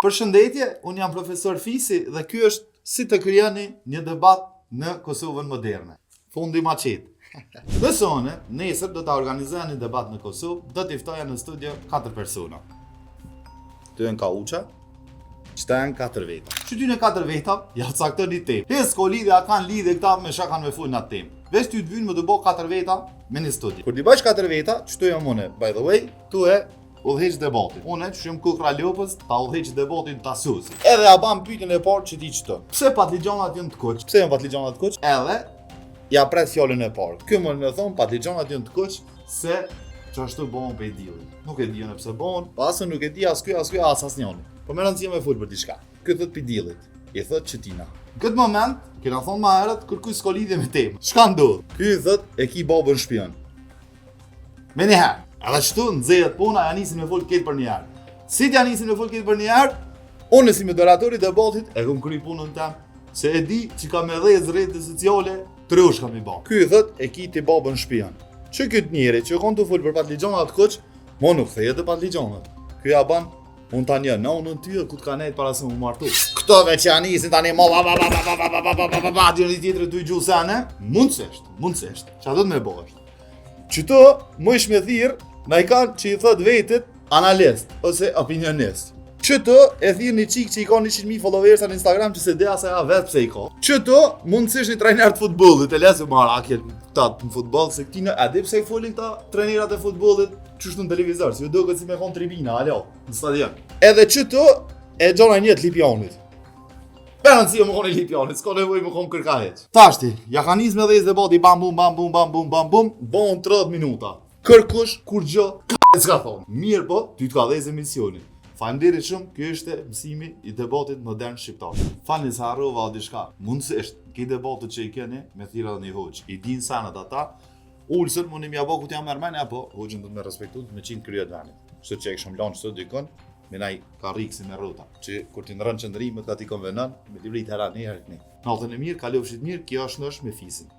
Përshëndetje, unë jam profesor Fisi dhe ky është si të krijoni një debat në Kosovën moderne. Fundi maqet. Besone, nesër do ta organizoja një debat në Kosovë, do t'i ftoja në studio 4 persona. Ty janë Kauça, qëta janë 4 veta. Që ty në 4 veta, ja cakton një temë. Hes ko lidhe, a kanë lidhe këta me shka kanë me full në atë temë. Vesh ty të vynë më të bo 4 veta me një studio. Kur t'i bësh 4 veta, qëtu jam une, by the way, tu e udhëheq debatin. Unë që jam Kukra Lopës, ta udhëheq debatin ta susi. Edhe ja bam pyetjen e parë që ti çto. Pse patligjonat janë të kuq? Pse janë patligjonat të kuq? Edhe ja pres fjalën e parë. Ky më thon patligjonat janë të kuq se çashtu bëhen pe dilli. Nuk e di unë pse bëhen, pasën nuk e di as ky as asnjëri. Po më rëndësia më fol për diçka. Ky thot pe dillit. I thot Çetina. Në këtë moment, kena thonë më herët kërkuj s'ka lidhje me temë. Çka ndodh? Ky thot e ki babën shpion. Me njëherë. Edhe qëtu nëzhet puna, ja nisin me fol ketë për njëherë. Si t'ja nisin me fol ketë për njëherë, unë si moderatori debatit e kom kry punën tem, se e di që ka me dhezë rrjetet sociale, trosh kam i ba. Ky thot e ki ti babën shpion. Që këtë njeri që kon të fol për patligjonat kuq, mo nuk thejet e patligjonat. Ky ja ban, unë ta një, na unë në tyre ku t'ka nejt para se mu martu. Këtove që ja nisin tani mo djeri tjetër të i gjusene, mundsesht, që ato të me bosht. Qëto, më ish me thirë, na i kanë që i thot vetit analist ose opinionist. Qëto e thirë një qik që i ka 100.000 followers në Instagram që se dea se ja vetë pse i ka. Qëto mundësish një trajner të futbollit, e lesë marra akjet këta në futboll, se këti në edip se i folin këta trajnerat e futbollit qështu në televizor, si ju do këtë si me kon tribina, alo, në stadion. Edhe qëto e gjona njët Lipjanit. Përën si më koni Lipjanit, s'ka nevoj më kon kërkahet. Tashti, ja ka nis me dhejës debati bam bum, bon 30 minuta. Kërkush, kur gjë, s'ka thonë. Mirë po, ty t'ka dhejës emisionin. Faleminderit shumë, kjo është mësimi i debatit modern shqiptar. Falni se harrova diçka. Mundësisht, këto debatet që i keni me thirrje dhe një hoç, i din sanat ata. Ulsën mundi m'ja bë ku t'jam Armenia, apo hoxhin do të më respektu me 100 kryet vani. Kështu që e kishëm lanë çdo dikon, me nai ka rriksi me rrota, që kur ti ndron qendrimet ka ti konvenon, me librit hera një herë këni. Natën e mirë, kalofshit mirë, kjo është me Fisin.